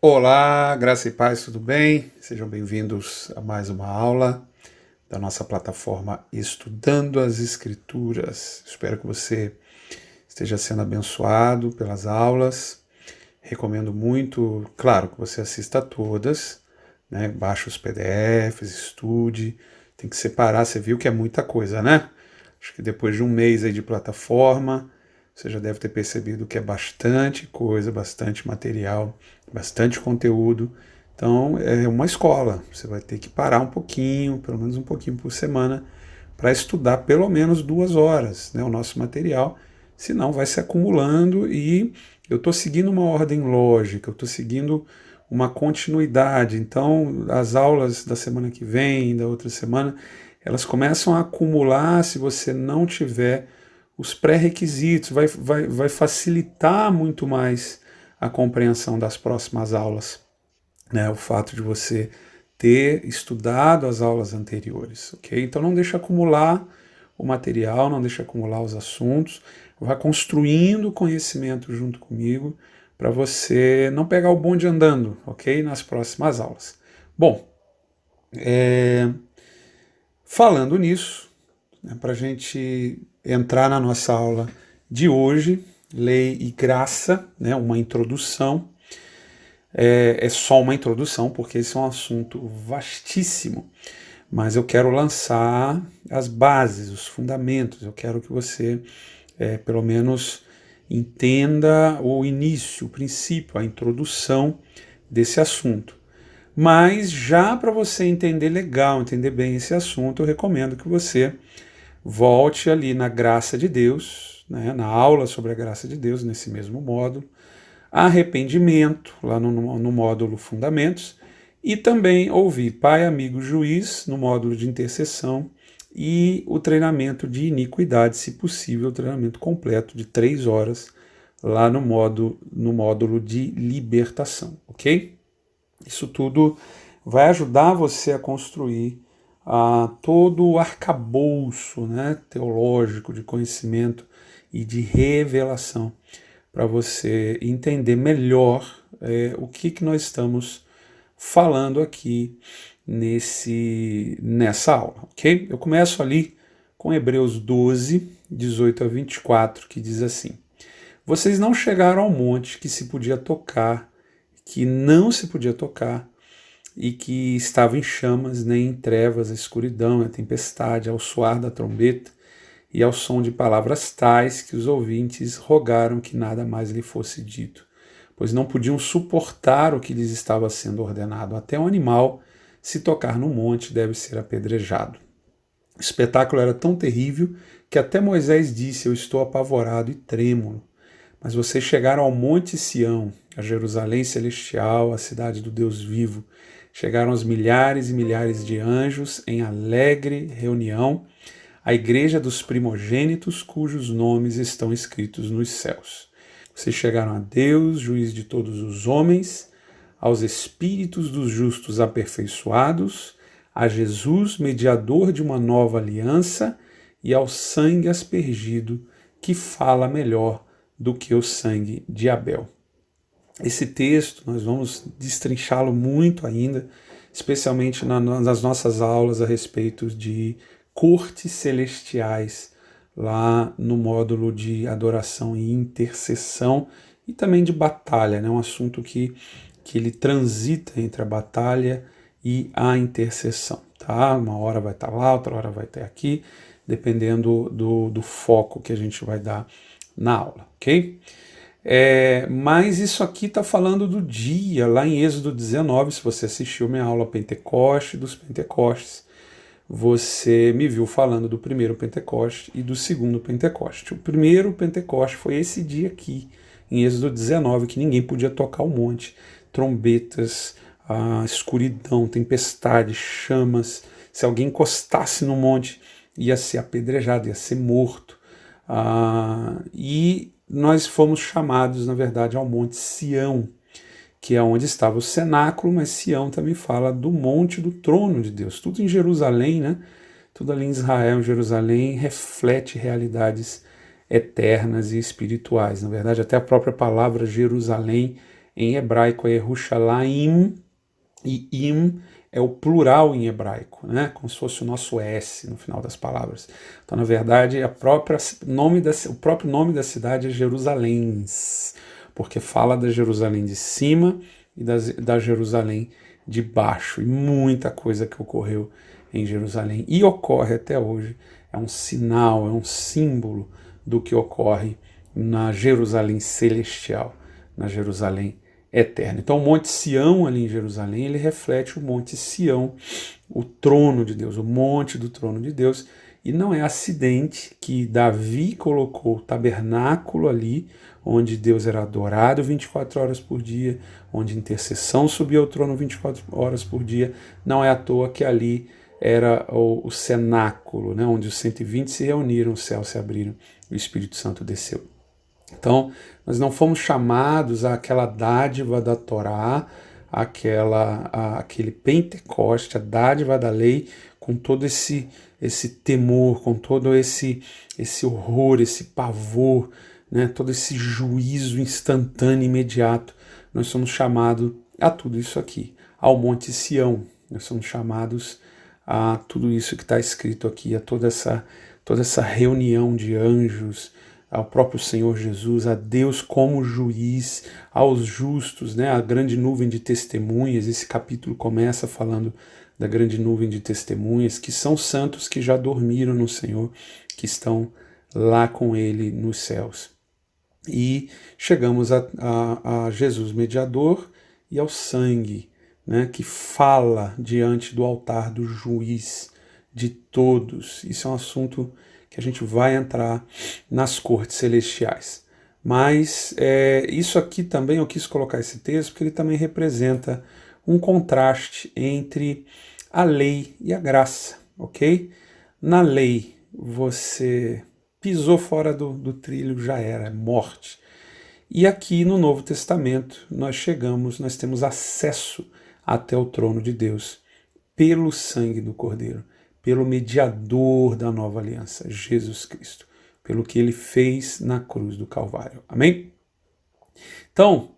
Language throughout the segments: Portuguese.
Olá, graça e paz, tudo bem? Sejam bem-vindos a mais uma aula da nossa plataforma Estudando as Escrituras. Espero que você esteja sendo abençoado pelas aulas. Recomendo muito, claro, que você assista a todas, né? Baixe os PDFs, estude. Tem que separar, você viu que é muita coisa, né? Acho que depois de um mês aí de plataforma, você já deve ter percebido que é bastante coisa, bastante material, bastante conteúdo. Então é uma escola. Você vai ter que parar um pouquinho, pelo menos um pouquinho por semana, para estudar pelo menos 2 horas, né, o nosso material. Senão vai se acumulando e eu estou seguindo uma ordem lógica, eu estou seguindo uma continuidade. Então as aulas da semana que vem, da outra semana, elas começam a acumular se você não tiver os pré-requisitos, vai facilitar muito mais a compreensão das próximas aulas, né? O fato de você ter estudado as aulas anteriores, ok? Então não deixa acumular o material, não deixa acumular os assuntos, vá construindo conhecimento junto comigo para você não pegar o bonde andando, ok? Nas próximas aulas. Bom, falando nisso, né, para a gente entrar na nossa aula de hoje, Lei e Graça, né, uma introdução. É só uma introdução, porque esse é um assunto vastíssimo, mas eu quero lançar as bases, os fundamentos. Eu quero que você, pelo menos, entenda o início, o princípio, a introdução desse assunto. Mas já para você entender legal, entender bem esse assunto, eu recomendo que você volte ali na graça de Deus, né, na aula sobre a graça de Deus, nesse mesmo módulo, arrependimento, lá no módulo Fundamentos, e também ouvir Pai, Amigo, Juiz, no módulo de intercessão, e o treinamento de iniquidade, se possível, o treinamento completo de 3 horas, lá no módulo de libertação, ok? Isso tudo vai ajudar você a construir todo o arcabouço, né, teológico de conhecimento e de revelação para você entender melhor o que nós estamos falando aqui nessa aula, ok? Eu começo ali com Hebreus 12, 18 a 24, que diz assim: Vocês não chegaram ao monte que se podia tocar, que não se podia tocar, e que estava em chamas, nem em trevas, a escuridão, a tempestade, ao soar da trombeta e ao som de palavras tais que os ouvintes rogaram que nada mais lhe fosse dito, pois não podiam suportar o que lhes estava sendo ordenado. Até um animal, se tocar no monte, deve ser apedrejado. O espetáculo era tão terrível que até Moisés disse: Eu estou apavorado e trêmulo. Mas vocês chegaram ao Monte Sião, a Jerusalém celestial, a cidade do Deus vivo. Chegaram os milhares e milhares de anjos em alegre reunião, a igreja dos primogênitos cujos nomes estão escritos nos céus. Vocês chegaram a Deus, juiz de todos os homens, aos espíritos dos justos aperfeiçoados, a Jesus, mediador de uma nova aliança, e ao sangue aspergido, que fala melhor do que o sangue de Abel. Esse texto nós vamos destrinchá-lo muito ainda, especialmente nas nossas aulas a respeito de cortes celestiais, lá no módulo de adoração e intercessão, e também de batalha, né? Um assunto que ele transita entre a batalha e a intercessão. Tá? Uma hora vai estar lá, outra hora vai estar aqui, dependendo do foco que a gente vai dar na aula, ok? Mas isso aqui está falando do dia, lá em Êxodo 19, se você assistiu minha aula Pentecoste, dos Pentecostes, você me viu falando do primeiro Pentecoste e do segundo Pentecoste. O primeiro Pentecoste foi esse dia aqui, em Êxodo 19, que ninguém podia tocar o monte, trombetas, escuridão, tempestade, chamas. Se alguém encostasse no monte, ia ser apedrejado, ia ser morto. E nós fomos chamados, na verdade, ao Monte Sião, que é onde estava o cenáculo, mas Sião também fala do monte do trono de Deus. Tudo em Jerusalém, né? Tudo ali em Israel, em Jerusalém, reflete realidades eternas e espirituais. Na verdade, até a própria palavra Jerusalém em hebraico é Yerushalayim, e im é o plural em hebraico, né? Como se fosse o nosso S no final das palavras. Então, na verdade, o próprio nome da cidade é Jerusalém, porque fala da Jerusalém de cima e da Jerusalém de baixo. E muita coisa que ocorreu em Jerusalém e ocorre até hoje. É um sinal, é um símbolo do que ocorre na Jerusalém celestial, na Jerusalém eterna. Então, o Monte Sião ali em Jerusalém, ele reflete o Monte Sião, o trono de Deus, o monte do trono de Deus. E não é acidente que Davi colocou o tabernáculo ali, onde Deus era adorado 24 horas por dia, onde intercessão subia ao trono 24 horas por dia. Não é à toa que ali era o cenáculo, né, onde os 120 se reuniram, os céus se abriram, o Espírito Santo desceu. Então, nós não fomos chamados àquela dádiva da Torá, aquele Pentecoste, a dádiva da lei, com todo esse temor, com todo esse horror, esse pavor, né, todo esse juízo instantâneo, imediato. Nós somos chamados a tudo isso aqui, ao Monte Sião. Nós somos chamados a tudo isso que está escrito aqui, a toda essa reunião de anjos, ao próprio Senhor Jesus, a Deus como juiz, aos justos, né, a grande nuvem de testemunhas. Esse capítulo começa falando da grande nuvem de testemunhas, que são santos que já dormiram no Senhor, que estão lá com Ele nos céus. E chegamos a Jesus mediador e ao sangue, né, que fala diante do altar do juiz de todos. Isso é um assunto que a gente vai entrar nas cortes celestiais. Mas isso aqui também, eu quis colocar esse texto, porque ele também representa um contraste entre a lei e a graça, ok? Na lei, você pisou fora do trilho, já era, é morte. E aqui no Novo Testamento, nós temos acesso até o trono de Deus pelo sangue do Cordeiro, pelo mediador da nova aliança, Jesus Cristo, pelo que ele fez na cruz do Calvário. Amém? Então,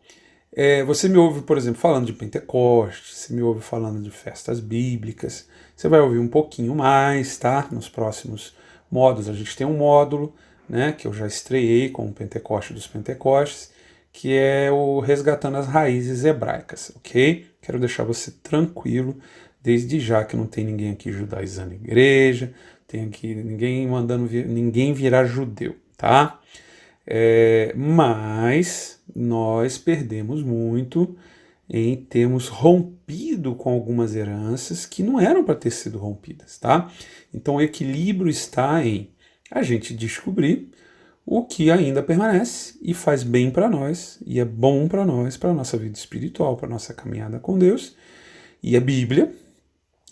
você me ouve, por exemplo, falando de Pentecostes, você me ouve falando de festas bíblicas, você vai ouvir um pouquinho mais, tá? Nos próximos módulos. A gente tem um módulo, né, que eu já estreiei com o Pentecoste dos Pentecostes, que é o Resgatando as Raízes Hebraicas, ok? Quero deixar você tranquilo, desde já, que não tem ninguém aqui judaizando a igreja, tem aqui ninguém mandando ninguém virar judeu, tá? Mas nós perdemos muito em termos rompido com algumas heranças que não eram para ter sido rompidas, tá? Então o equilíbrio está em a gente descobrir o que ainda permanece e faz bem para nós, e é bom para nós, para a nossa vida espiritual, para a nossa caminhada com Deus, e a Bíblia,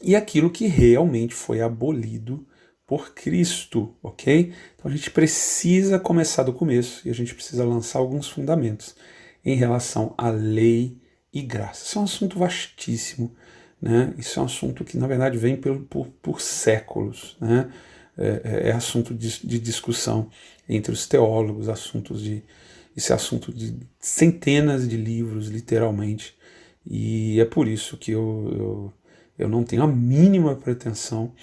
e aquilo que realmente foi abolido por Cristo, ok? Então a gente precisa começar do começo, e a gente precisa lançar alguns fundamentos em relação à lei e graça. Isso é um assunto vastíssimo, né? Isso é um assunto que, na verdade, vem por séculos, né? É assunto de discussão entre os teólogos, esse assunto de centenas de livros, literalmente, e é por isso que eu não tenho a mínima pretensão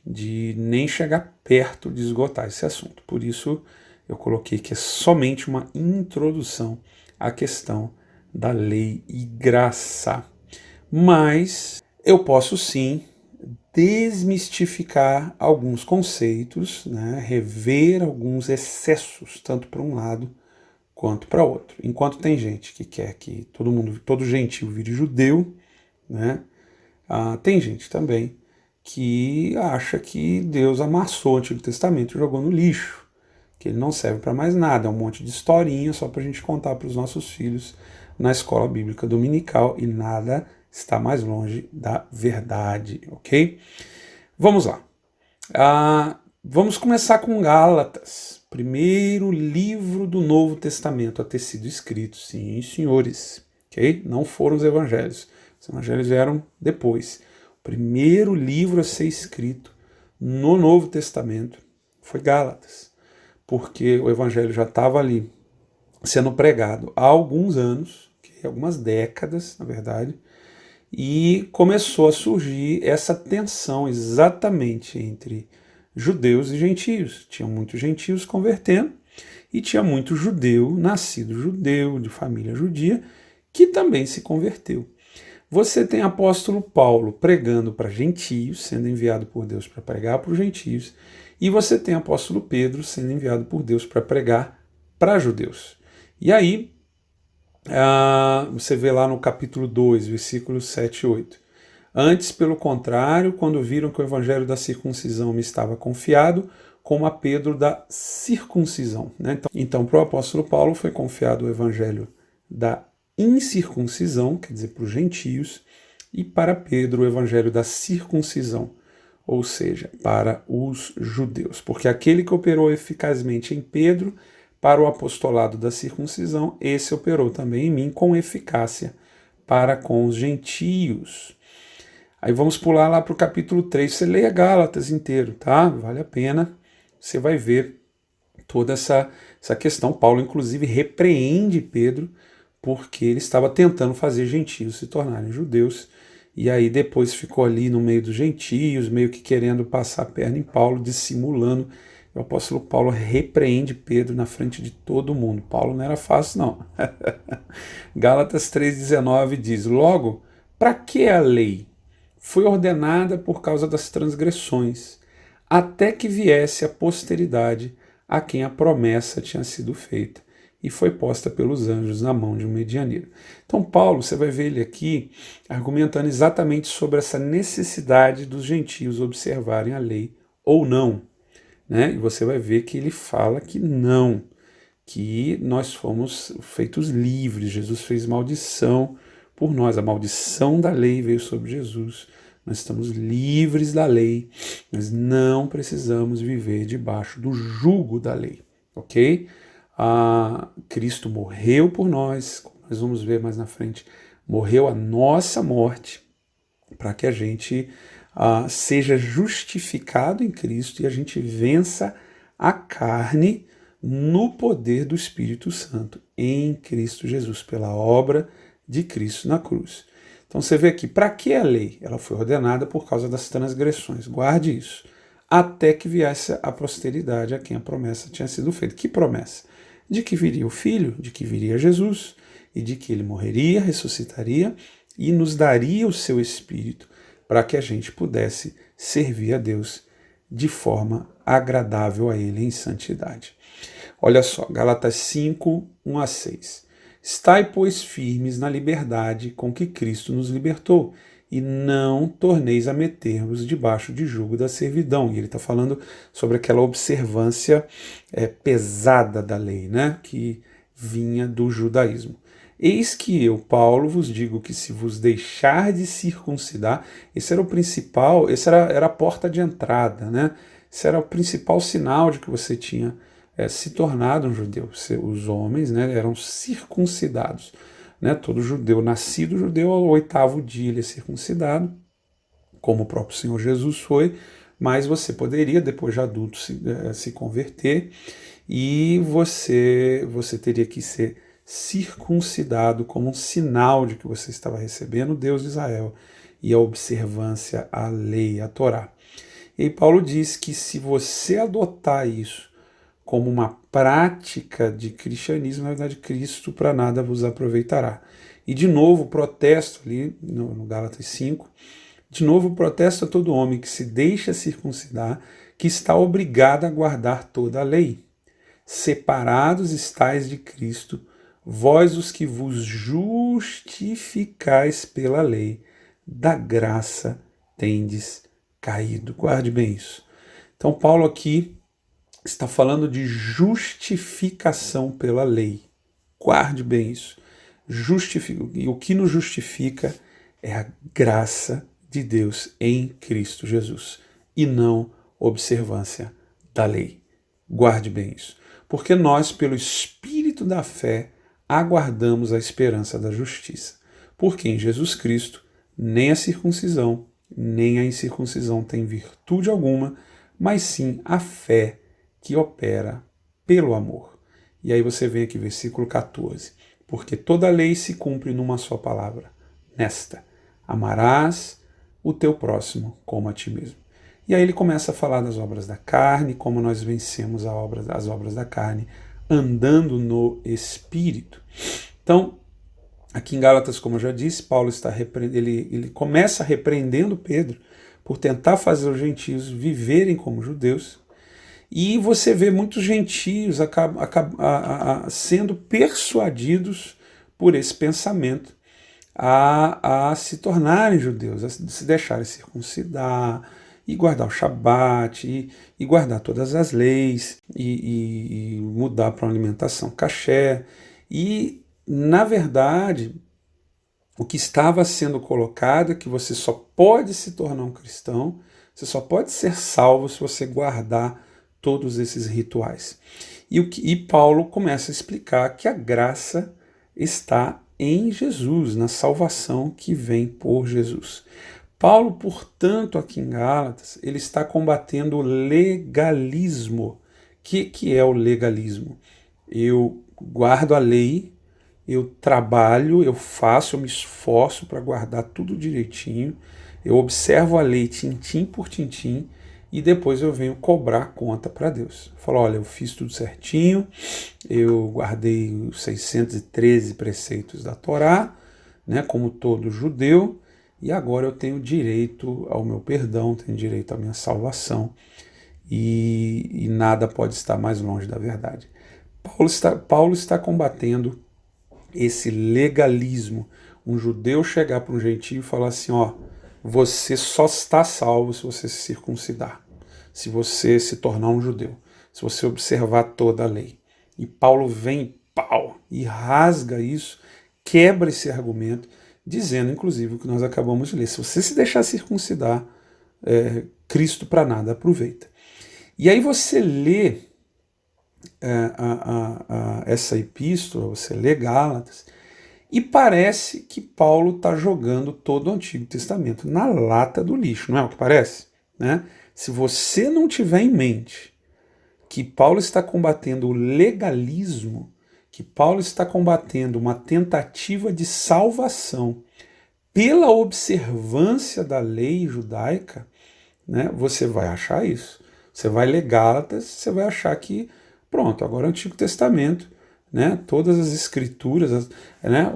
de nem chegar perto de esgotar esse assunto. Por isso eu coloquei que é somente uma introdução à questão da lei e graça. Mas eu posso sim desmistificar alguns conceitos, né, rever alguns excessos, tanto para um lado quanto para outro. Enquanto tem gente que quer que todo gentio vire judeu, né, tem gente também que acha que Deus amassou o Antigo Testamento e jogou no lixo, que ele não serve para mais nada, é um monte de historinha só para a gente contar para os nossos filhos na escola bíblica dominical, e nada está mais longe da verdade, ok? Vamos lá. Vamos começar com Gálatas, primeiro livro do Novo Testamento a ter sido escrito, sim, senhores, ok? Não foram os evangelhos. Os evangelhos vieram depois. O primeiro livro a ser escrito no Novo Testamento foi Gálatas, porque o evangelho já estava ali sendo pregado há alguns anos, okay? Algumas décadas, na verdade, e começou a surgir essa tensão exatamente entre judeus e gentios. Tinha muitos gentios convertendo e tinha muito judeu, nascido judeu, de família judia, que também se converteu. Você tem apóstolo Paulo pregando para gentios, sendo enviado por Deus para pregar para os gentios, e você tem apóstolo Pedro sendo enviado por Deus para pregar para judeus. E aí, você vê lá no capítulo 2, versículos 7 e 8. Antes, pelo contrário, quando viram que o evangelho da circuncisão me estava confiado, como a Pedro da circuncisão. Né? Então, para o apóstolo Paulo foi confiado o evangelho da incircuncisão, quer dizer, para os gentios, e para Pedro o evangelho da circuncisão, ou seja, para os judeus. Porque aquele que operou eficazmente em Pedro para o apostolado da circuncisão, esse operou também em mim com eficácia para com os gentios. Aí vamos pular lá para o capítulo 3, você leia Gálatas inteiro, tá? Vale a pena, você vai ver toda essa questão. Paulo, inclusive, repreende Pedro porque ele estava tentando fazer gentios se tornarem judeus, e aí depois ficou ali no meio dos gentios, meio que querendo passar a perna em Paulo, dissimulando. O apóstolo Paulo repreende Pedro na frente de todo mundo. Paulo não era fácil, não. Gálatas 3,19 diz: logo, para que a lei? Foi ordenada por causa das transgressões, até que viesse a posteridade a quem a promessa tinha sido feita, e foi posta pelos anjos na mão de um medianeiro. Então Paulo, você vai ver ele aqui argumentando exatamente sobre essa necessidade dos gentios observarem a lei ou não. Né? E você vai ver que ele fala que não, que nós fomos feitos livres, Jesus fez maldição por nós, a maldição da lei veio sobre Jesus, nós estamos livres da lei, nós não precisamos viver debaixo do jugo da lei, ok? Cristo morreu por nós, como nós vamos ver mais na frente, morreu a nossa morte, para que a gente seja justificado em Cristo e a gente vença a carne no poder do Espírito Santo, em Cristo Jesus, pela obra de Cristo na cruz. Então você vê aqui, para que a lei? Ela foi ordenada por causa das transgressões, guarde isso, até que viesse a posteridade a quem a promessa tinha sido feita. Que promessa? De que viria o Filho, de que viria Jesus, e de que ele morreria, ressuscitaria e nos daria o seu Espírito para que a gente pudesse servir a Deus de forma agradável a Ele em santidade. Olha só, Gálatas 5, 1 a 6. Estai, pois, firmes na liberdade com que Cristo nos libertou, e não torneis a meter-vos debaixo de jugo da servidão. E ele está falando sobre aquela observância pesada da lei, né, que vinha do judaísmo. Eis que eu, Paulo, vos digo que se vos deixar de circuncidar, esse era o principal, era a porta de entrada, né? Esse era o principal sinal de que você tinha se tornado um judeu. Os homens, né, eram circuncidados. Né? Todo judeu, nascido judeu, ao 8º dia ele é circuncidado, como o próprio Senhor Jesus foi, mas você poderia, depois de adulto, se converter, e você teria que ser circuncidado como um sinal de que você estava recebendo o Deus de Israel e a observância à lei, à Torá. E Paulo diz que se você adotar isso como uma prática de cristianismo, na verdade, Cristo para nada vos aproveitará. E de novo, protesto ali no Gálatas 5, de novo protesto a todo homem que se deixa circuncidar, que está obrigado a guardar toda a lei. Separados estáis de Cristo, vós os que vos justificais pela lei, da graça tendes caído. Guarde bem isso. Então Paulo aqui está falando de justificação pela lei. Guarde bem isso. E o que nos justifica é a graça de Deus em Cristo Jesus, e não observância da lei. Guarde bem isso. Porque nós, pelo Espírito da fé, aguardamos a esperança da justiça. Porque em Jesus Cristo, nem a circuncisão, nem a incircuncisão tem virtude alguma, mas sim a fé que opera pelo amor. E aí você vem aqui, versículo 14. porque toda a lei se cumpre numa só palavra, nesta: amarás o teu próximo como a ti mesmo. E aí ele começa a falar das obras da carne, como nós vencemos as obras da carne, andando no Espírito. Então, aqui em Gálatas, como eu já disse, Paulo ele começa repreendendo Pedro por tentar fazer os gentios viverem como judeus, e você vê muitos gentios sendo persuadidos por esse pensamento a se tornarem judeus, a se deixarem circuncidar, e guardar o Shabat, e guardar todas as leis, e mudar para uma alimentação kasher. E, na verdade, o que estava sendo colocado é que você só pode se tornar um cristão, você só pode ser salvo se você guardar todos esses rituais. E Paulo começa a explicar que a graça está em Jesus, na salvação que vem por Jesus. Paulo, portanto, aqui em Gálatas, ele está combatendo o legalismo. O que é o legalismo? Eu guardo a lei, eu trabalho, eu faço, eu me esforço para guardar tudo direitinho, eu observo a lei tintim por tintim, e depois eu venho cobrar conta para Deus. Falo, olha, eu fiz tudo certinho, eu guardei os 613 preceitos da Torá, né, como todo judeu, e agora eu tenho direito ao meu perdão, tenho direito à minha salvação, e nada pode estar mais longe da verdade. Paulo está combatendo esse legalismo. Um judeu chegar para um gentio e falar assim, ó, você só está salvo se você se circuncidar, se você se tornar um judeu, se você observar toda a lei. E Paulo vem, e rasga isso, quebra esse argumento, dizendo, inclusive, o que nós acabamos de ler. Se você se deixar circuncidar, Cristo para nada aproveita. E aí você lê essa epístola, você lê Gálatas, e parece que Paulo está jogando todo o Antigo Testamento na lata do lixo, não é o que parece? Né? Se você não tiver em mente que Paulo está combatendo o legalismo, que Paulo está combatendo uma tentativa de salvação pela observância da lei judaica, né, você vai achar isso. Você vai ler Gálatas, você vai achar que, pronto, agora é o Antigo Testamento, né, todas as escrituras, né,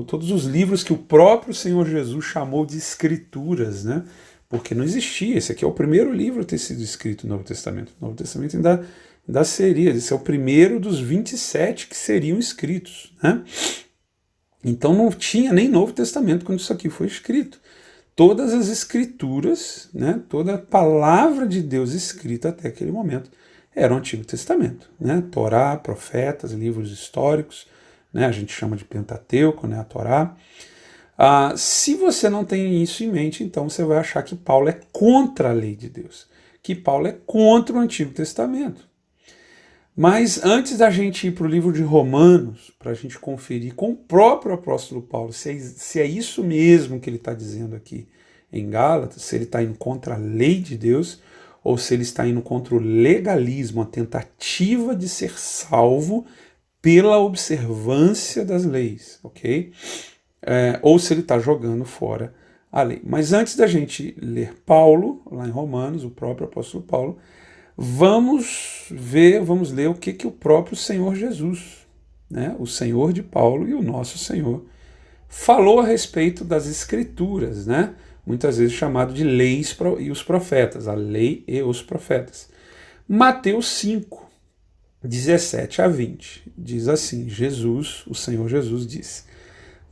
todos os livros que o próprio Senhor Jesus chamou de escrituras, né, porque não existia. Esse aqui é o primeiro livro a ter sido escrito no Novo Testamento. O Novo Testamento ainda seria, esse é o primeiro dos 27 que seriam escritos, né? Então não tinha nem Novo Testamento quando isso aqui foi escrito. Todas as escrituras, né, toda a palavra de Deus escrita até aquele momento era o Antigo Testamento, né? Torá, profetas, livros históricos, né? A gente chama de Pentateuco, né? A Torá. Se você não tem isso em mente, então você vai achar que Paulo é contra a lei de Deus, que Paulo é contra o Antigo Testamento. Mas antes da gente ir para o livro de Romanos, para a gente conferir com o próprio apóstolo Paulo se é isso mesmo que ele está dizendo aqui em Gálatas, se ele está indo contra a lei de Deus, ou se ele está indo contra o legalismo, a tentativa de ser salvo pela observância das leis, ok? Ou se ele está jogando fora a lei. Mas antes da gente ler Paulo, lá em Romanos, o próprio apóstolo Paulo, vamos ler o que o próprio Senhor Jesus, né, o Senhor de Paulo e o nosso Senhor, falou a respeito das Escrituras, né, muitas vezes chamado de leis e os profetas, a lei e os profetas. Mateus 5, 17 a 20, diz assim, o Senhor Jesus disse,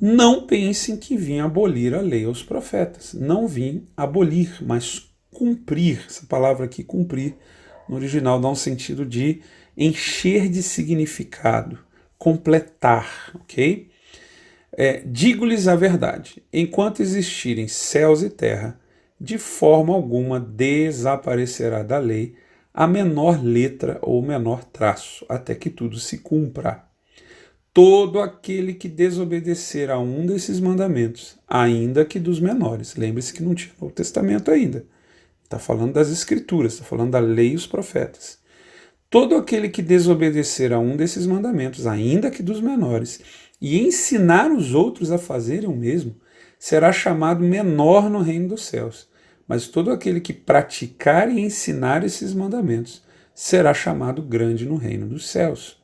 não pensem que vim abolir a lei aos profetas, não vim abolir, mas cumprir. Essa palavra aqui, cumprir, no original dá um sentido de encher de significado, completar, ok? Digo-lhes a verdade, enquanto existirem céus e terra, de forma alguma desaparecerá da lei a menor letra ou menor traço, até que tudo se cumpra. Todo aquele que desobedecer a um desses mandamentos, ainda que dos menores, lembre-se que não tinha Novo Testamento ainda, está falando das Escrituras, está falando da lei e os profetas. todo aquele que desobedecer a um desses mandamentos, ainda que dos menores, e ensinar os outros a fazerem o mesmo, será chamado menor no reino dos céus. Mas todo aquele que praticar e ensinar esses mandamentos será chamado grande no reino dos céus.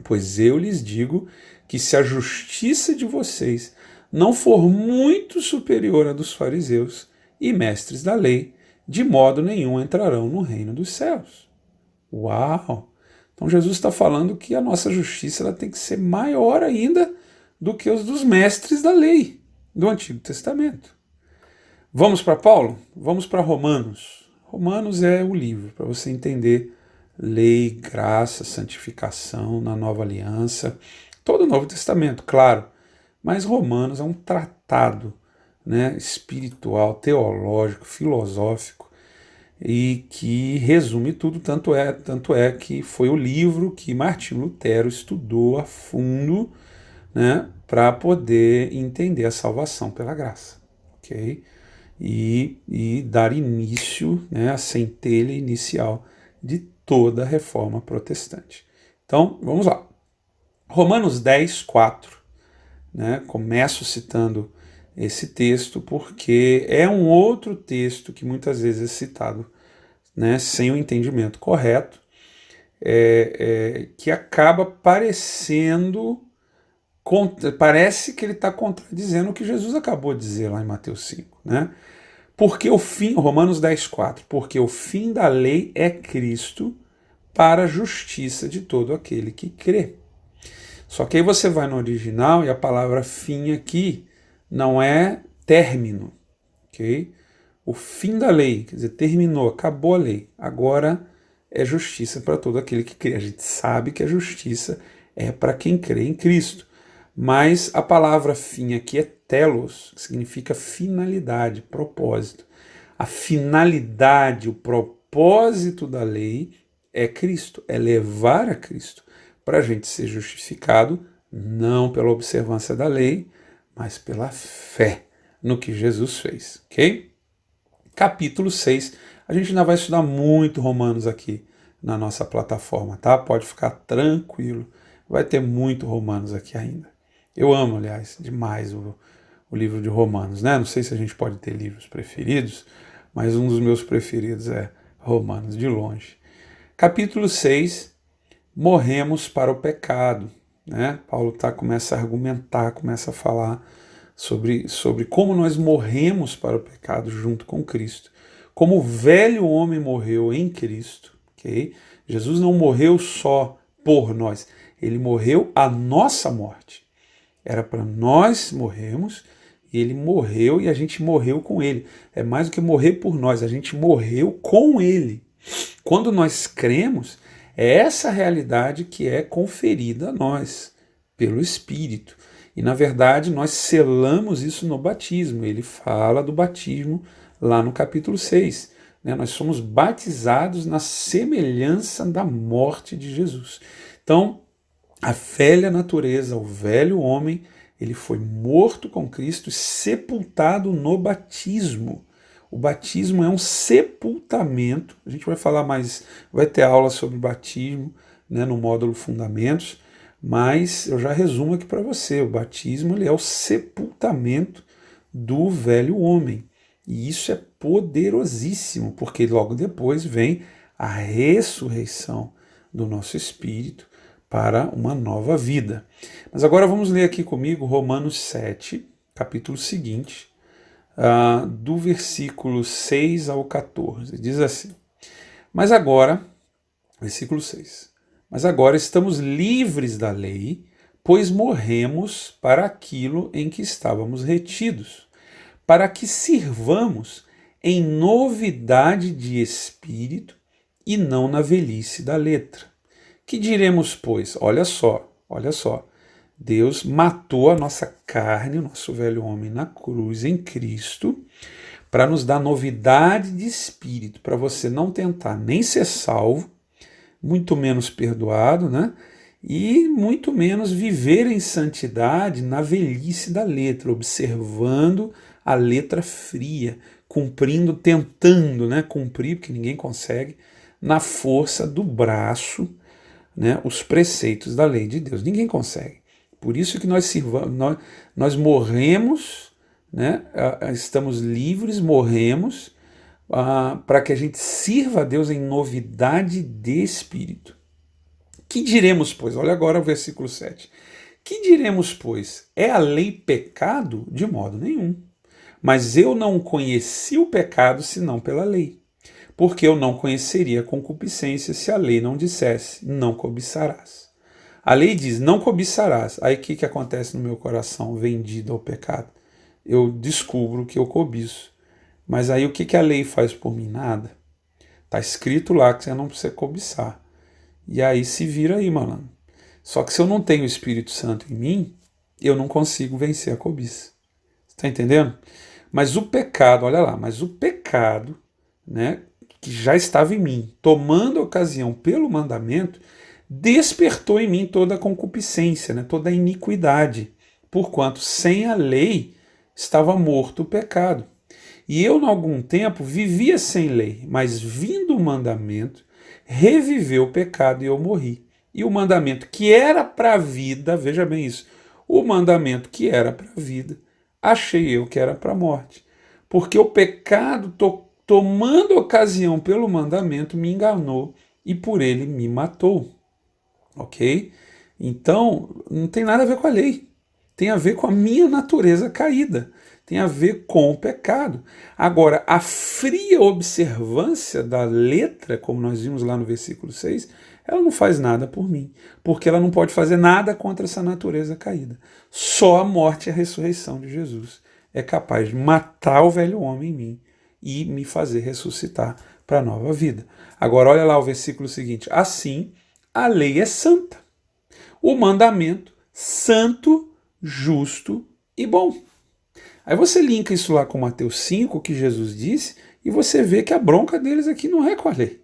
Pois eu lhes digo que se a justiça de vocês não for muito superior à dos fariseus e mestres da lei, de modo nenhum entrarão no reino dos céus. Uau! Então Jesus está falando que a nossa justiça ela tem que ser maior ainda do que os dos mestres da lei do Antigo Testamento. Vamos para Paulo? Vamos para Romanos. Romanos é o livro para você entender lei, graça, santificação na nova aliança, todo o Novo Testamento, claro, mas Romanos é um tratado, né, espiritual, teológico, filosófico, e que resume tudo, tanto é que foi o livro que Martinho Lutero estudou a fundo, né, para poder entender a salvação pela graça, ok? E dar início, né, à centelha inicial de toda a reforma protestante. Então, vamos lá. Romanos 10, 4. Né, começo citando esse texto porque é um outro texto que muitas vezes é citado, né, sem o entendimento correto, que acaba parece que ele está contradizendo o que Jesus acabou de dizer lá em Mateus 5, né? Porque o fim, Romanos 10, 4, porque o fim da lei é Cristo para a justiça de todo aquele que crê. Só que aí você vai no original e a palavra fim aqui não é término, ok? O fim da lei, quer dizer, terminou, acabou a lei. Agora é justiça para todo aquele que crê. A gente sabe que a justiça é para quem crê em Cristo. Mas a palavra fim aqui é telos, que significa finalidade, propósito. A finalidade, o propósito da lei é Cristo, é levar a Cristo para a gente ser justificado, não pela observância da lei, mas pela fé no que Jesus fez, ok? Capítulo 6, a gente ainda vai estudar muito Romanos aqui na nossa plataforma, tá? Pode ficar tranquilo, vai ter muito Romanos aqui ainda. Eu amo, aliás, demais o livro de Romanos, né? Não sei se a gente pode ter livros preferidos, mas um dos meus preferidos é Romanos, de longe. Capítulo 6, morremos para o pecado, né? Paulo começa a argumentar, começa a falar sobre como nós morremos para o pecado junto com Cristo. Como o velho homem morreu em Cristo, ok? Jesus não morreu só por nós, ele morreu a nossa morte. Era para nós morrermos, e ele morreu e a gente morreu com ele. É mais do que morrer por nós, a gente morreu com ele. Quando nós cremos, é essa realidade que é conferida a nós pelo Espírito. E, na verdade, nós selamos isso no batismo. Ele fala do batismo lá no capítulo 6. Né? Nós somos batizados na semelhança da morte de Jesus. Então, a velha natureza, o velho homem, ele foi morto com Cristo e sepultado no batismo. O batismo é um sepultamento. A gente vai falar mais, vai ter aula sobre batismo, né, no módulo Fundamentos, mas eu já resumo aqui para você. O batismo ele é o sepultamento do velho homem. E isso é poderosíssimo, porque logo depois vem a ressurreição do nosso espírito para uma nova vida. Mas agora vamos ler aqui comigo Romanos 7, capítulo seguinte, do versículo 6 ao 14. Diz assim: Mas agora, versículo 6, mas agora estamos livres da lei, pois morremos para aquilo em que estávamos retidos, para que sirvamos em novidade de espírito e não na velhice da letra. Que diremos, pois? Olha só. Deus matou a nossa carne, o nosso velho homem na cruz em Cristo, para nos dar novidade de espírito, para você não tentar nem ser salvo, muito menos perdoado, né? E muito menos viver em santidade na velhice da letra, observando a letra fria, cumprindo, tentando, né, cumprir, porque ninguém consegue, na força do braço, né, os preceitos da lei de Deus. Ninguém consegue. Por isso que nós morremos, né, estamos livres, morremos, para que a gente sirva a Deus em novidade de espírito. Que diremos, pois? Olha agora o versículo 7. Que diremos, pois? É a lei pecado? De modo nenhum. Mas eu não conheci o pecado senão pela lei. Porque eu não conheceria a concupiscência se a lei não dissesse, não cobiçarás. A lei diz, não cobiçarás. Aí o que acontece no meu coração vendido ao pecado? Eu descubro que eu cobiço. Mas aí o que a lei faz por mim? Nada. Está escrito lá que você não precisa cobiçar. E aí se vira aí, malandro. Só que se eu não tenho o Espírito Santo em mim, eu não consigo vencer a cobiça. Está entendendo? Mas o pecado, olha lá, mas o pecado, né, que já estava em mim, tomando ocasião pelo mandamento, despertou em mim toda a concupiscência, né, toda a iniquidade, porquanto sem a lei estava morto o pecado. E eu, em algum tempo, vivia sem lei, mas vindo o mandamento, reviveu o pecado e eu morri. E o mandamento que era para a vida, veja bem isso, o mandamento que era para a vida, achei eu que era para a morte. Porque o pecado, tomando ocasião pelo mandamento, me enganou e por ele me matou. Ok? Então, não tem nada a ver com a lei. Tem a ver com a minha natureza caída. Tem a ver com o pecado. Agora, a fria observância da letra, como nós vimos lá no versículo 6, ela não faz nada por mim, porque ela não pode fazer nada contra essa natureza caída. Só a morte e a ressurreição de Jesus é capaz de matar o velho homem em mim e me fazer ressuscitar para a nova vida. Agora, olha lá o versículo seguinte. Assim, a lei é santa, o mandamento santo, justo e bom. Aí você linka isso lá com Mateus 5, que Jesus disse, e você vê que a bronca deles aqui não é com a lei.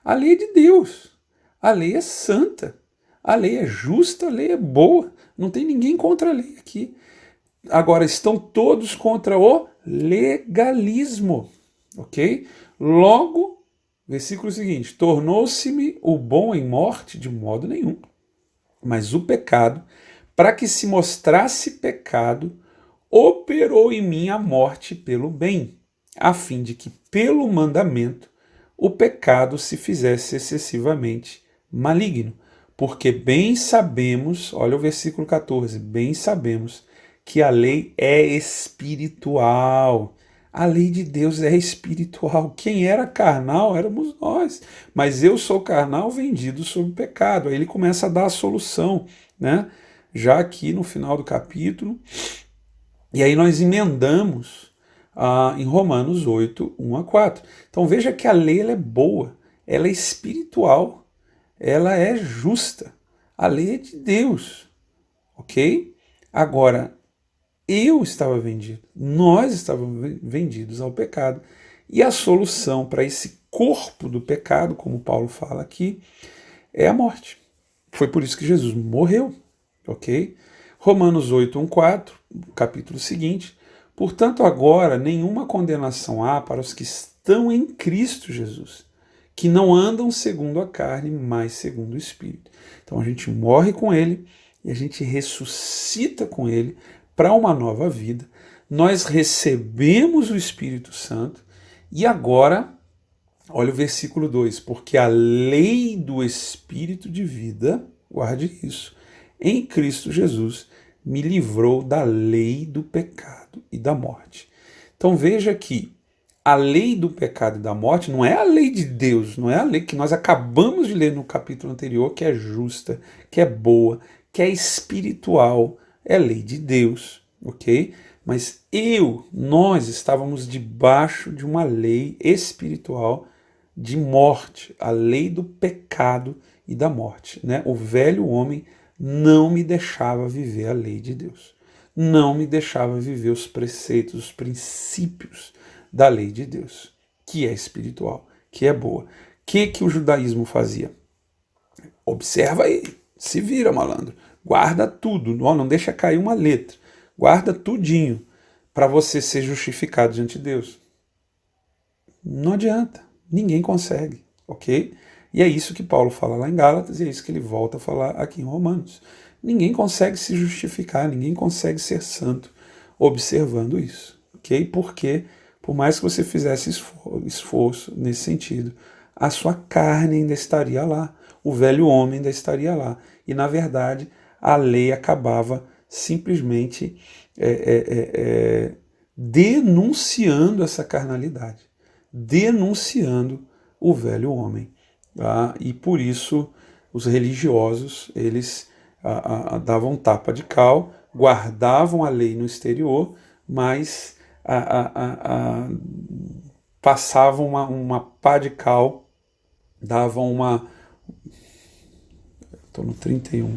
A lei é de Deus. A lei é santa. A lei é justa, a lei é boa. Não tem ninguém contra a lei aqui. Agora, estão todos contra o legalismo. Ok? Logo, versículo seguinte: tornou-se-me o bom em morte de modo nenhum. Mas o pecado, para que se mostrasse pecado, operou em mim a morte pelo bem, a fim de que, pelo mandamento, o pecado se fizesse excessivamente maligno. Porque bem sabemos, olha o versículo 14, bem sabemos que a lei é espiritual. A lei de Deus é espiritual. Quem era carnal éramos nós. Mas eu sou carnal vendido sob o pecado. Aí ele começa a dar a solução, né? Já aqui no final do capítulo. E aí nós emendamos em Romanos 8, 1 a 4. Então veja que a lei ela é boa, ela é espiritual, ela é justa. A lei é de Deus, ok? Agora, eu estava vendido, nós estávamos vendidos ao pecado. E a solução para esse corpo do pecado, como Paulo fala aqui, é a morte. Foi por isso que Jesus morreu, ok? Romanos 8, 1, 4, capítulo seguinte. Portanto, agora nenhuma condenação há para os que estão em Cristo Jesus, que não andam segundo a carne, mas segundo o Espírito. Então a gente morre com Ele e a gente ressuscita com Ele para uma nova vida. Nós recebemos o Espírito Santo e agora, olha o versículo 2, porque a lei do Espírito de vida, guarde isso, em Cristo Jesus, me livrou da lei do pecado e da morte. Então veja que a lei do pecado e da morte não é a lei de Deus, não é a lei que nós acabamos de ler no capítulo anterior, que é justa, que é boa, que é espiritual, é lei de Deus, ok? Mas nós estávamos debaixo de uma lei espiritual de morte, a lei do pecado e da morte, né? O velho homem não me deixava viver a lei de Deus. Não me deixava viver os preceitos, os princípios da lei de Deus, que é espiritual, que é boa. O que o judaísmo fazia? Observa aí, se vira, malandro. Guarda tudo, não deixa cair uma letra. Guarda tudinho para você ser justificado diante de Deus. Não adianta, ninguém consegue. ok? E é isso que Paulo fala lá em Gálatas e é isso que ele volta a falar aqui em Romanos. Ninguém consegue se justificar, ninguém consegue ser santo observando isso, ok? Porque, por mais que você fizesse esforço nesse sentido, a sua carne ainda estaria lá, o velho homem ainda estaria lá. E, na verdade, a lei acabava simplesmente denunciando essa carnalidade, denunciando o velho homem. Tá? E por isso os religiosos, eles davam tapa de cal, guardavam a lei no exterior, mas passavam uma pá de cal, davam uma... Estou no 31.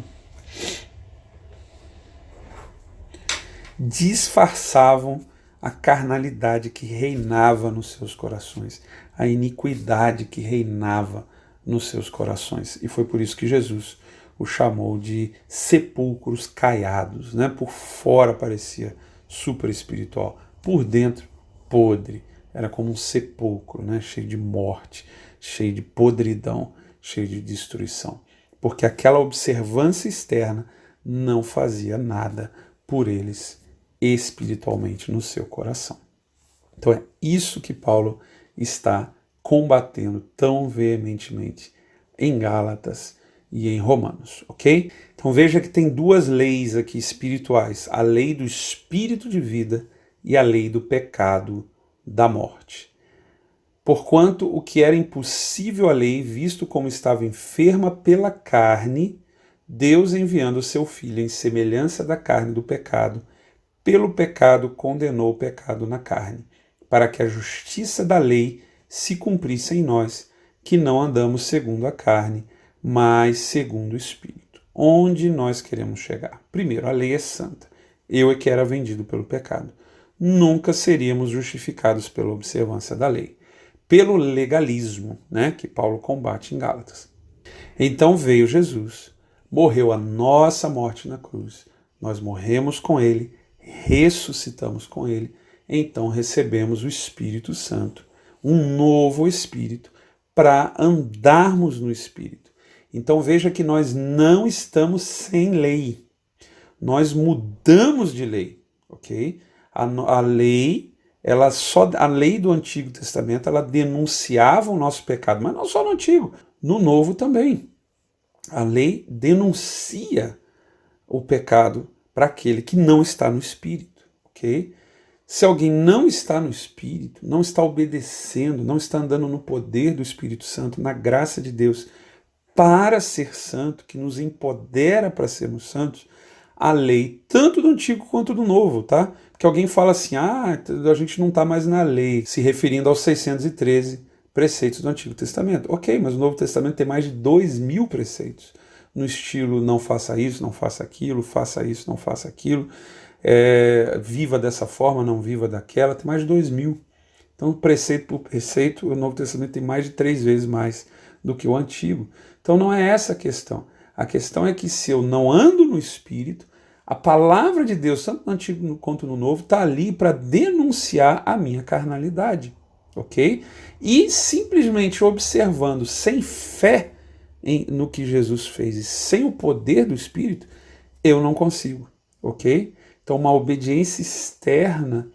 Disfarçavam a carnalidade que reinava nos seus corações, a iniquidade que reinava nos seus corações. E foi por isso que Jesus o chamou de sepulcros caiados, né? Por fora parecia super espiritual, por dentro podre, era como um sepulcro, né? Cheio de morte, cheio de podridão, cheio de destruição, porque aquela observância externa não fazia nada por eles espiritualmente no seu coração. Então é isso que Paulo está combatendo tão veementemente em Gálatas e em Romanos, ok? Então veja que tem duas leis aqui espirituais, a lei do espírito de vida e a lei do pecado da morte. Porquanto o que era impossível à lei, visto como estava enferma pela carne, Deus enviando o seu Filho em semelhança da carne do pecado, pelo pecado condenou o pecado na carne, para que a justiça da lei se cumprisse em nós, que não andamos segundo a carne, mas segundo o Espírito. Onde nós queremos chegar? Primeiro, a lei é santa. Eu é que era vendido pelo pecado. Nunca seríamos justificados pela observância da lei, pelo legalismo, né, que Paulo combate em Gálatas. Então veio Jesus, morreu a nossa morte na cruz, nós morremos com ele, ressuscitamos com ele, então recebemos o Espírito Santo, um novo Espírito, para andarmos no Espírito. Então veja que nós não estamos sem lei, nós mudamos de lei, ok? A lei, a lei do Antigo Testamento, ela denunciava o nosso pecado, mas não só no Antigo, no Novo também. A lei denuncia o pecado para aquele que não está no Espírito, ok? Se alguém não está no Espírito, não está obedecendo, não está andando no poder do Espírito Santo, na graça de Deus, para ser santo, que nos empodera para sermos santos, a lei, tanto do Antigo quanto do Novo, tá? Porque alguém fala assim, a gente não está mais na lei, se referindo aos 613 preceitos do Antigo Testamento. Ok, mas o Novo Testamento tem mais de 2.000 preceitos, no estilo não faça isso, não faça aquilo, faça isso, não faça aquilo, viva dessa forma, não viva daquela, tem mais de 2.000. Então, preceito por preceito, o Novo Testamento tem mais de 3 vezes mais do que o Antigo. Então não é essa a questão. A questão é que se eu não ando no Espírito, a palavra de Deus, tanto no Antigo quanto no Novo, está ali para denunciar a minha carnalidade, ok? E simplesmente observando, sem fé no que Jesus fez e sem o poder do Espírito, eu não consigo, ok? Então uma obediência externa,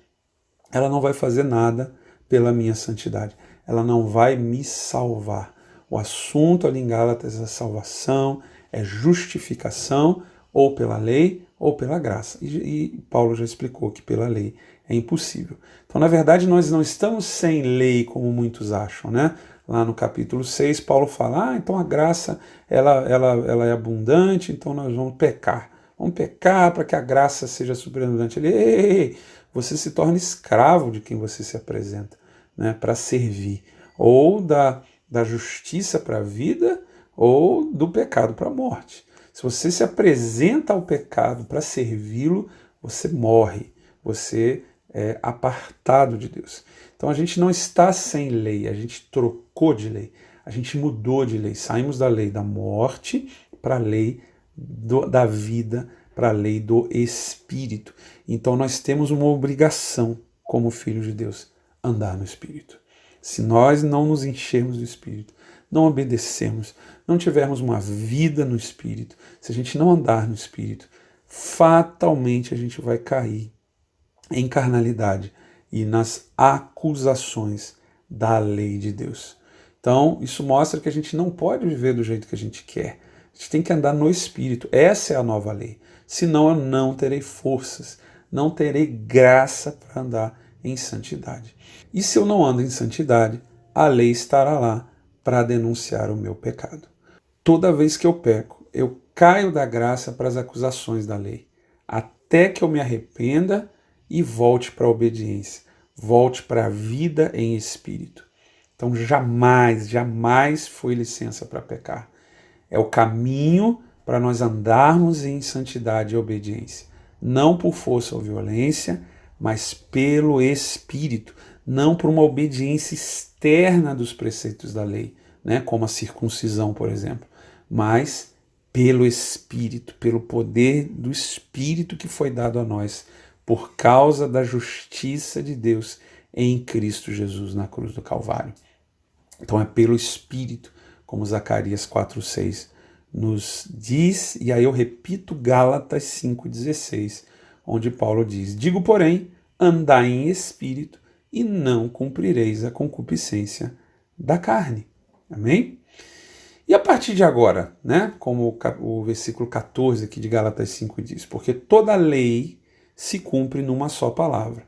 ela não vai fazer nada pela minha santidade, ela não vai me salvar. O assunto ali em Gálatas é salvação, é justificação, ou pela lei ou pela graça. E Paulo já explicou que pela lei é impossível. Então, na verdade, nós não estamos sem lei, como muitos acham, né? Lá no capítulo 6, Paulo fala, então a graça ela é abundante, então nós vamos pecar. Vamos pecar para que a graça seja superabundante. Ei, você se torna escravo de quem você se apresenta, né? Para servir. Ou da justiça para a vida ou do pecado para a morte. Se você se apresenta ao pecado para servi-lo, você morre, você é apartado de Deus. Então a gente não está sem lei, a gente trocou de lei, a gente mudou de lei, saímos da lei da morte para a lei da vida, para a lei do Espírito. Então nós temos uma obrigação como filhos de Deus, andar no Espírito. Se nós não nos enchermos do Espírito, não obedecermos, não tivermos uma vida no Espírito, se a gente não andar no Espírito, fatalmente a gente vai cair em carnalidade e nas acusações da lei de Deus. Então, isso mostra que a gente não pode viver do jeito que a gente quer. A gente tem que andar no Espírito. Essa é a nova lei. Senão eu não terei forças, não terei graça para andar em santidade. E se eu não ando em santidade, a lei estará lá para denunciar o meu pecado. Toda vez que eu peco, eu caio da graça para as acusações da lei, até que eu me arrependa e volte para a obediência, volte para a vida em espírito. Então jamais, jamais foi licença para pecar. É o caminho para nós andarmos em santidade e obediência. Não por força ou violência, mas pelo Espírito. Não por uma obediência externa dos preceitos da lei, né, como a circuncisão, por exemplo, mas pelo Espírito, pelo poder do Espírito que foi dado a nós, por causa da justiça de Deus em Cristo Jesus na cruz do Calvário. Então é pelo Espírito, como Zacarias 4,6 nos diz, e aí eu repito Gálatas 5,16, onde Paulo diz: digo, porém, andai em Espírito e não cumprireis a concupiscência da carne. Amém? E a partir de agora, né, como o versículo 14 aqui de Gálatas 5 diz, porque toda lei se cumpre numa só palavra,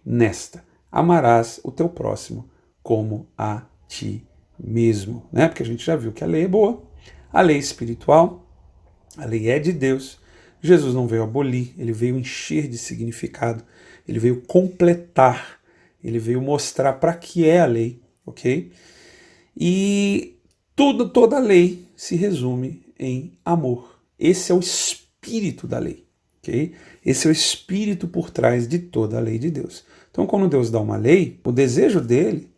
nesta: amarás o teu próximo como a ti mesmo, né? Porque a gente já viu que a lei é boa, a lei é espiritual, a lei é de Deus. Jesus não veio abolir, ele veio encher de significado, ele veio completar, ele veio mostrar para que é a lei, ok? E toda a lei se resume em amor. Esse é o espírito da lei, ok? Esse é o espírito por trás de toda a lei de Deus. Então, quando Deus dá uma lei, o desejo dele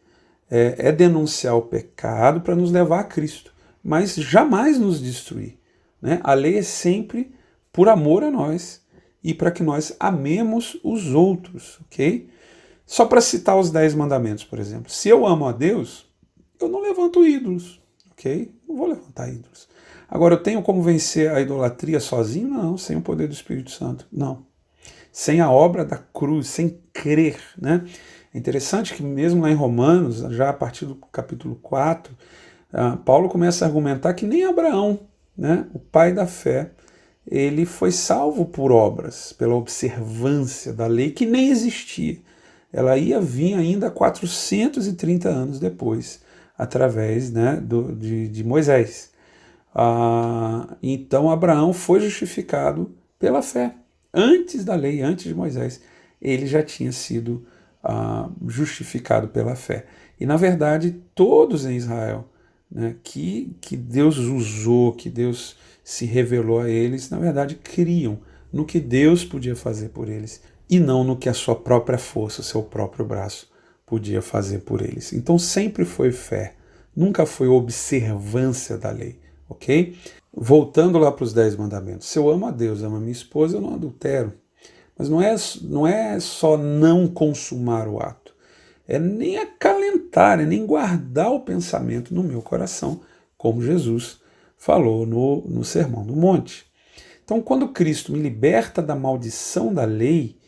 é denunciar o pecado para nos levar a Cristo, mas jamais nos destruir, né? A lei é sempre por amor a nós e para que nós amemos os outros, ok? Só para citar os 10 mandamentos, por exemplo. Se eu amo a Deus, eu não levanto ídolos, ok? Não vou levantar ídolos. Agora, eu tenho como vencer a idolatria sozinho? Não, sem o poder do Espírito Santo, não. Sem a obra da cruz, sem crer, né? É interessante que mesmo lá em Romanos, já a partir do capítulo 4, Paulo começa a argumentar que nem Abraão, né, o pai da fé, ele foi salvo por obras, pela observância da lei que nem existia. Ela ia vir ainda 430 anos depois, através, né, de Moisés. Então Abraão foi justificado pela fé. Antes da lei, antes de Moisés, ele já tinha sido justificado pela fé. E, na verdade, todos em Israel, né, que Deus usou, que Deus se revelou a eles, na verdade, criam no que Deus podia fazer por eles e não no que a sua própria força, o seu próprio braço podia fazer por eles. Então, sempre foi fé, nunca foi observância da lei, ok? Voltando lá para os 10 mandamentos. Se eu amo a Deus, amo a minha esposa, eu não adultero. Mas não é só não consumar o ato, é nem acalentar, é nem guardar o pensamento no meu coração, como Jesus falou no Sermão do Monte. Então, quando Cristo me liberta da maldição da lei,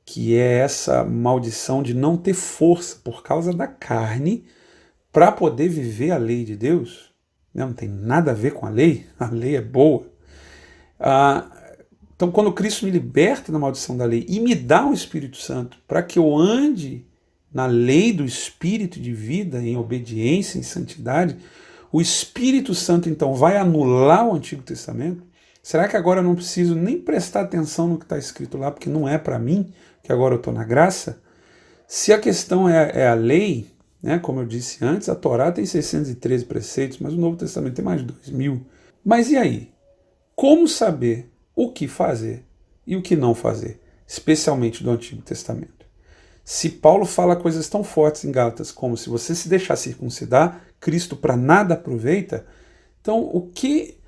que é essa maldição de não ter força por causa da carne, para poder viver a lei de Deus, não tem nada a ver com a lei é boa. Então, quando Cristo me liberta da maldição da lei e me dá o Espírito Santo para que eu ande na lei do Espírito de vida, em obediência, em santidade, o Espírito Santo então vai anular o Antigo Testamento? Será que agora eu não preciso nem prestar atenção no que está escrito lá, porque não é para mim, que agora eu estou na graça? Se a questão é a lei, né, como eu disse antes, a Torá tem 613 preceitos, mas o Novo Testamento tem mais de 2.000. Mas e aí? Como saber o que fazer e o que não fazer, especialmente do Antigo Testamento? Se Paulo fala coisas tão fortes em Gálatas como se você se deixar circuncidar, Cristo para nada aproveita, então o que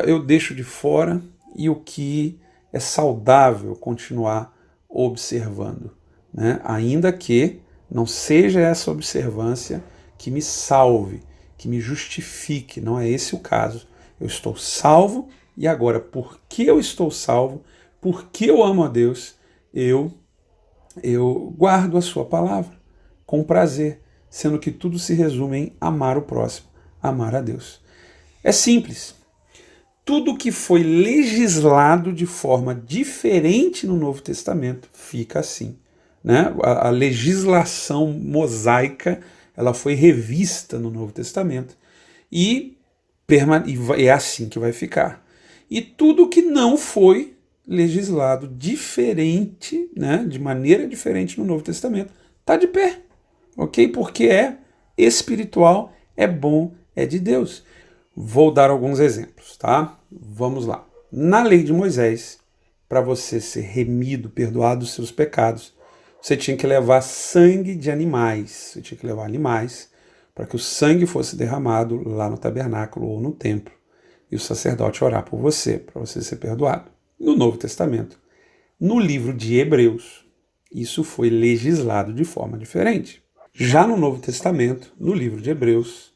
eu deixo de fora e o que é saudável continuar observando, né? Ainda que não seja essa observância que me salve, que me justifique, não é esse o caso. Eu estou salvo e agora, porque eu estou salvo, porque eu amo a Deus, eu guardo a sua palavra com prazer, sendo que tudo se resume em amar o próximo, amar a Deus. É simples. Tudo que foi legislado de forma diferente no Novo Testamento fica assim, né? A legislação mosaica, ela foi revista no Novo Testamento e é assim que vai ficar. E tudo que não foi legislado diferente, né, de maneira diferente no Novo Testamento, está de pé, ok? Porque é espiritual, é bom, é de Deus. Vou dar alguns exemplos, tá? Vamos lá. Na lei de Moisés, para você ser remido, perdoado dos seus pecados, você tinha que levar sangue de animais. Você tinha que levar animais para que o sangue fosse derramado lá no tabernáculo ou no templo. E o sacerdote orar por você, para você ser perdoado. No Novo Testamento, no livro de Hebreus, isso foi legislado de forma diferente. Já no Novo Testamento, no livro de Hebreus,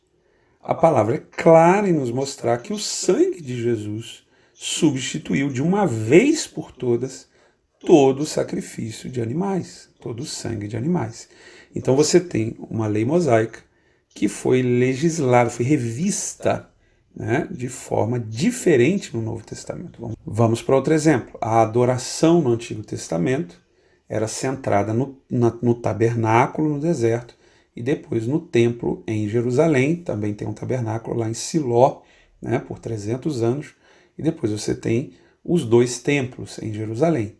a palavra é clara em nos mostrar que o sangue de Jesus substituiu de uma vez por todas todo o sacrifício de animais, todo o sangue de animais. Então você tem uma lei mosaica que foi legislada, foi revista, né, de forma diferente no Novo Testamento. Vamos para outro exemplo. A adoração no Antigo Testamento era centrada no tabernáculo no deserto, e depois no templo em Jerusalém, também tem um tabernáculo lá em Siló, né, por 300 anos, e depois você tem os dois templos em Jerusalém.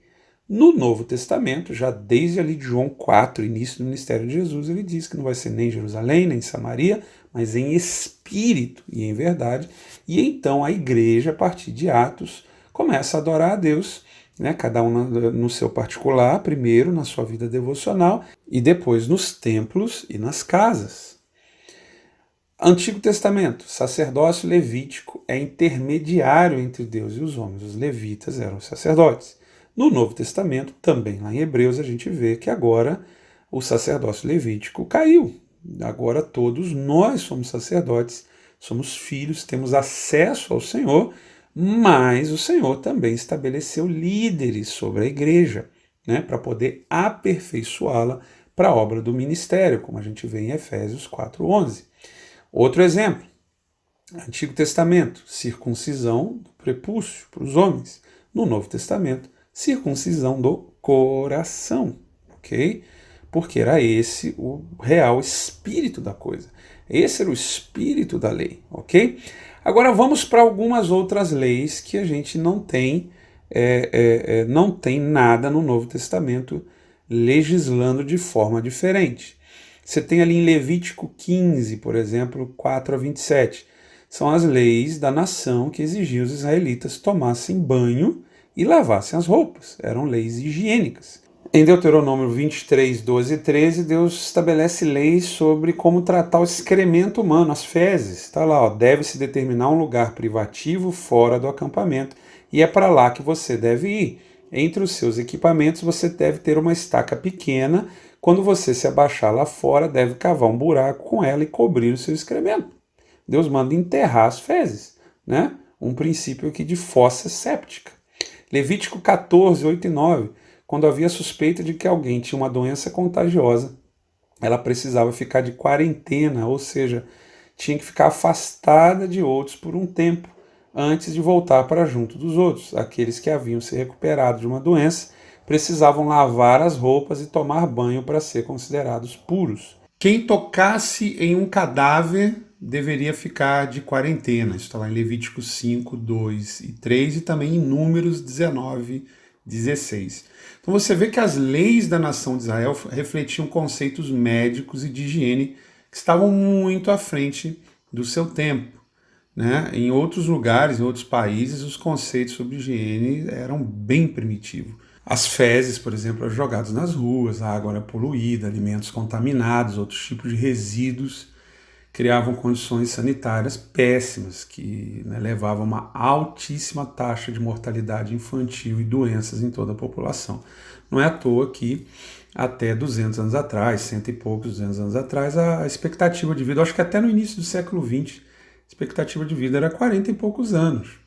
No Novo Testamento, já desde ali de João 4, início do ministério de Jesus, ele diz que não vai ser nem em Jerusalém, nem em Samaria, mas em espírito e em verdade. E então a igreja, a partir de Atos, começa a adorar a Deus, né, cada um no seu particular, primeiro na sua vida devocional e depois nos templos e nas casas. Antigo Testamento, sacerdócio levítico é intermediário entre Deus e os homens. Os levitas eram os sacerdotes. No Novo Testamento, também lá em Hebreus, a gente vê que agora o sacerdócio levítico caiu. Agora todos nós somos sacerdotes, somos filhos, temos acesso ao Senhor, mas o Senhor também estabeleceu líderes sobre a igreja, né, para poder aperfeiçoá-la para a obra do ministério, como a gente vê em Efésios 4:11. Outro exemplo, Antigo Testamento, circuncisão do prepúcio para os homens. No Novo Testamento, circuncisão do coração, ok? Porque era esse o real espírito da coisa. Esse era o espírito da lei, ok? Agora vamos para algumas outras leis que a gente não tem, não tem nada no Novo Testamento legislando de forma diferente. Você tem ali em Levítico 15, por exemplo, 4-27. São as leis da nação que exigiam os israelitas tomassem banho e lavassem as roupas. Eram leis higiênicas. Em Deuteronômio 23, 12 e 13, Deus estabelece leis sobre como tratar o excremento humano, as fezes. Está lá, ó, deve-se determinar um lugar privativo fora do acampamento e é para lá que você deve ir. Entre os seus equipamentos, você deve ter uma estaca pequena. Quando você se abaixar lá fora, deve cavar um buraco com ela e cobrir o seu excremento. Deus manda enterrar as fezes, né? Um princípio aqui de fossa séptica. Levítico 14, 8 e 9. Quando havia suspeita de que alguém tinha uma doença contagiosa, ela precisava ficar de quarentena, ou seja, tinha que ficar afastada de outros por um tempo, antes de voltar para junto dos outros. Aqueles que haviam se recuperado de uma doença precisavam lavar as roupas e tomar banho para ser considerados puros. Quem tocasse em um cadáver deveria ficar de quarentena. Isso está lá em Levítico 5, 2 e 3 e também em Números 19, 16. Então você vê que as leis da nação de Israel refletiam conceitos médicos e de higiene que estavam muito à frente do seu tempo, né? Em outros lugares, em outros países, os conceitos sobre higiene eram bem primitivos. As fezes, por exemplo, eram jogadas nas ruas, a água era poluída, alimentos contaminados, outros tipos de resíduos criavam condições sanitárias péssimas, que, né, levavam a uma altíssima taxa de mortalidade infantil e doenças em toda a população. Não é à toa que até 200 anos atrás, cento e poucos, 200 anos atrás, a expectativa de vida, acho que até no início do século XX, a expectativa de vida era 40 e poucos anos.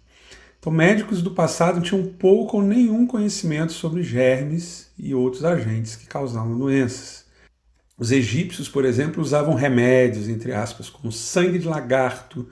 Então, médicos do passado tinham pouco ou nenhum conhecimento sobre germes e outros agentes que causavam doenças. Os egípcios, por exemplo, usavam remédios, entre aspas, como sangue de lagarto,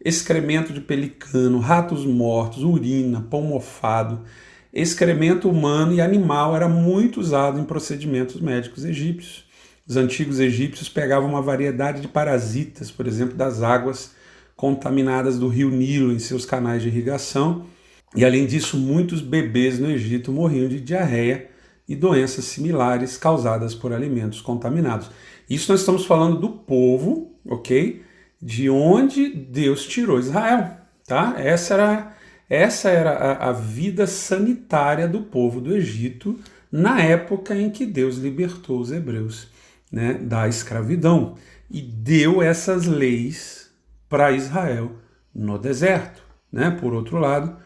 excremento de pelicano, ratos mortos, urina, pão mofado. Excremento humano e animal era muito usado em procedimentos médicos egípcios. Os antigos egípcios pegavam uma variedade de parasitas, por exemplo, das águas contaminadas do rio Nilo em seus canais de irrigação. E além disso, muitos bebês no Egito morriam de diarreia e doenças similares causadas por alimentos contaminados. Isso nós estamos falando do povo, ok? De onde Deus tirou Israel, tá? Essa era a vida sanitária do povo do Egito na época em que Deus libertou os hebreus, né, da escravidão e deu essas leis para Israel no deserto, né? Por outro lado,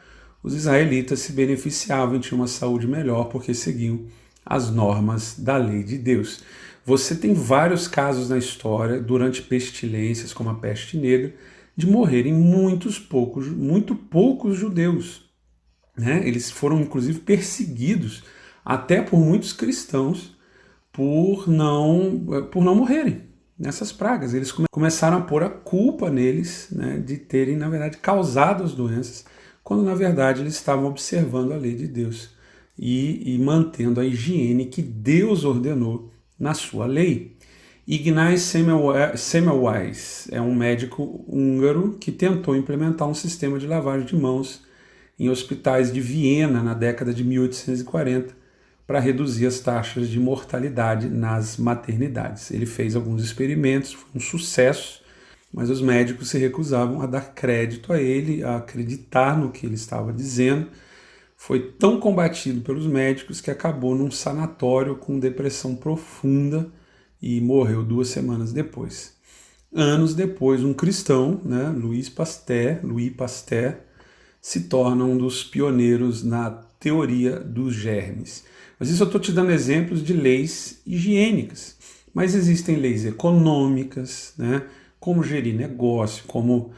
os israelitas se beneficiavam e tinham uma saúde melhor porque seguiam as normas da lei de Deus. Você tem vários casos na história, durante pestilências como a peste negra, de morrerem muito poucos judeus, né? Eles foram inclusive perseguidos até por muitos cristãos por não morrerem nessas pragas. Eles começaram a pôr a culpa neles, né, de terem, na verdade, causado as doenças, quando, na verdade, eles estavam observando a lei de Deus e mantendo a higiene que Deus ordenou na sua lei. Ignaz Semmelweis é um médico húngaro que tentou implementar um sistema de lavagem de mãos em hospitais de Viena na década de 1840 para reduzir as taxas de mortalidade nas maternidades. Ele fez alguns experimentos, foi um sucesso, mas os médicos se recusavam a dar crédito a ele, a acreditar no que ele estava dizendo. Foi tão combatido pelos médicos que acabou num sanatório com depressão profunda e morreu 2 semanas depois. Anos depois, um cristão, né, Louis Pasteur, se torna um dos pioneiros na teoria dos germes. Mas isso eu estou te dando exemplos de leis higiênicas. Mas existem leis econômicas, né, como gerir negócio, como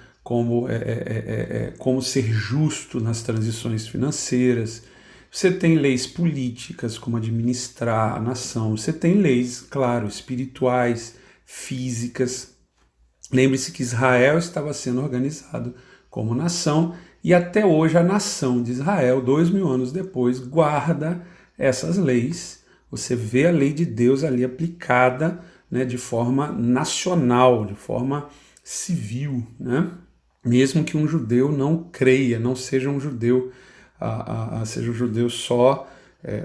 ser justo nas transições financeiras. Você tem leis políticas, como administrar a nação. Você tem leis, claro, espirituais, físicas. Lembre-se que Israel estava sendo organizado como nação e até hoje a nação de Israel, 2000 anos depois, guarda essas leis. Você vê a lei de Deus ali aplicada, né, de forma nacional, de forma civil, né? Mesmo que um judeu não creia, não seja um judeu, seja um judeu só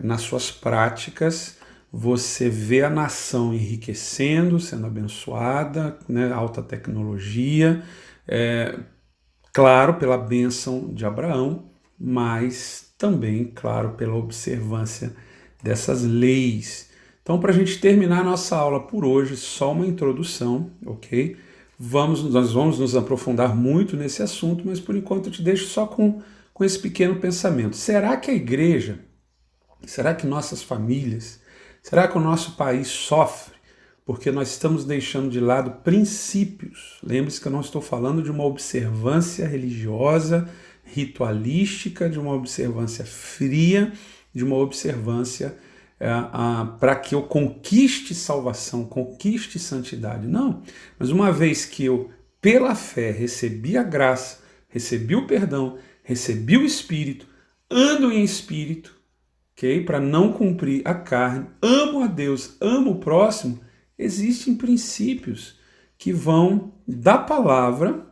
nas suas práticas, você vê a nação enriquecendo, sendo abençoada, né, alta tecnologia, claro, pela bênção de Abraão, mas também, claro, pela observância dessas leis. Então, para a gente terminar a nossa aula por hoje, só uma introdução, ok? Nós vamos nos aprofundar muito nesse assunto, mas por enquanto eu te deixo só com esse pequeno pensamento. Será que a igreja, será que nossas famílias, será que o nosso país sofre porque nós estamos deixando de lado princípios? Lembre-se que eu não estou falando de uma observância religiosa, ritualística, de uma observância fria, de uma observância para que eu conquiste salvação, conquiste santidade. Não, mas uma vez que eu, pela fé, recebi a graça, recebi o perdão, recebi o Espírito, ando em Espírito, okay? Para não cumprir a carne, amo a Deus, amo o próximo, existem princípios que vão da palavra,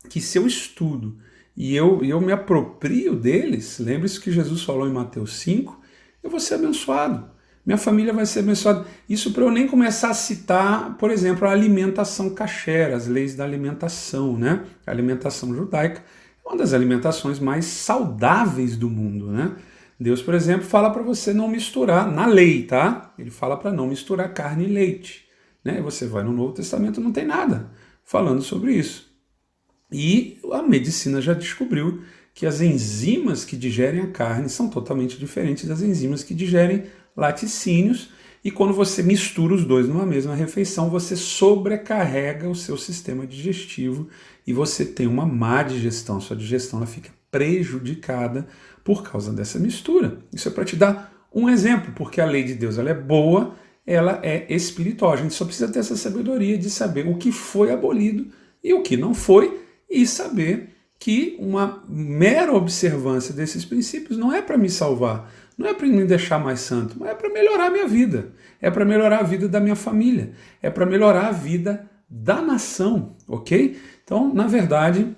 que se eu estudo e eu me aproprio deles, lembre-se que Jesus falou em Mateus 5, eu vou ser abençoado, minha família vai ser abençoada. Isso para eu nem começar a citar, por exemplo, a alimentação kasher, as leis da alimentação, né? A alimentação judaica é uma das alimentações mais saudáveis do mundo, né? Deus, por exemplo, fala para você não misturar, na lei, tá? Ele fala para não misturar carne e leite, né? Você vai no Novo Testamento, não tem nada falando sobre isso. E a medicina já descobriu que as enzimas que digerem a carne são totalmente diferentes das enzimas que digerem laticínios, E quando você mistura os dois numa mesma refeição, você sobrecarrega o seu sistema digestivo e você tem uma má digestão. Sua digestão ela fica prejudicada por causa dessa mistura. Isso é para te dar um exemplo, porque a lei de Deus ela é boa, ela é espiritual. A gente só precisa ter essa sabedoria de saber o que foi abolido e o que não foi, e saber que uma mera observância desses princípios não é para me salvar, não é para me deixar mais santo, mas é para melhorar a minha vida, é para melhorar a vida da minha família, é para melhorar a vida da nação, ok? Então, na verdade,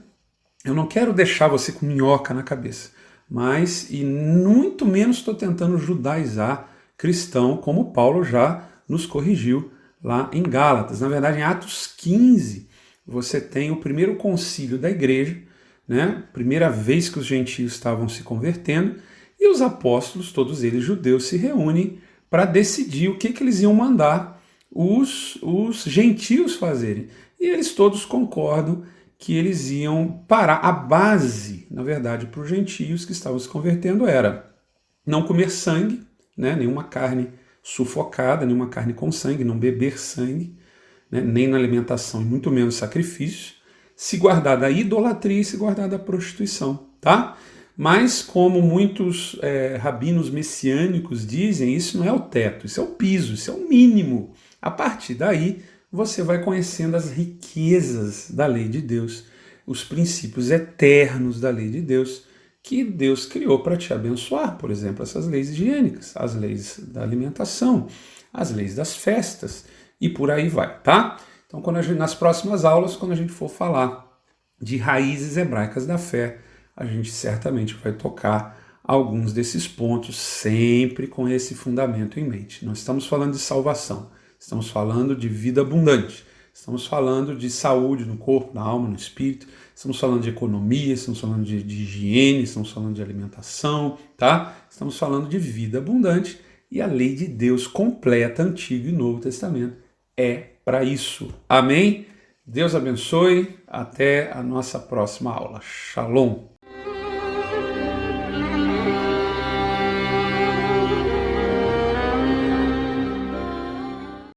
eu não quero deixar você com minhoca na cabeça, mas, e muito menos estou tentando judaizar cristão, como Paulo já nos corrigiu lá em Gálatas. Na verdade, em Atos 15, você tem o primeiro concílio da igreja, né? Primeira vez que os gentios estavam se convertendo, e os apóstolos, todos eles judeus, se reúnem para decidir o que eles iam mandar os gentios fazerem. E eles todos concordam que eles iam parar. A base, na verdade, para os gentios que estavam se convertendo era não comer sangue, né? Nenhuma carne sufocada, nenhuma carne com sangue, não beber sangue, né? Nem na alimentação e muito menos sacrifício, se guardar da idolatria e se guardar da prostituição, tá? Mas como muitos rabinos messiânicos dizem, isso não é o teto, isso é o piso, isso é o mínimo. A partir daí, você vai conhecendo as riquezas da lei de Deus, os princípios eternos da lei de Deus, que Deus criou para te abençoar. Por exemplo, essas leis higiênicas, as leis da alimentação, as leis das festas, e por aí vai, tá? Então, nas próximas aulas, quando a gente for falar de raízes hebraicas da fé, a gente certamente vai tocar alguns desses pontos, sempre com esse fundamento em mente. Nós estamos falando de salvação, estamos falando de vida abundante, estamos falando de saúde no corpo, na alma, no espírito, estamos falando de economia, estamos falando de higiene, estamos falando de alimentação, tá? Estamos falando de vida abundante, e a lei de Deus completa, Antigo e Novo Testamento, é para isso. Amém? Deus abençoe. Até a nossa próxima aula. Shalom.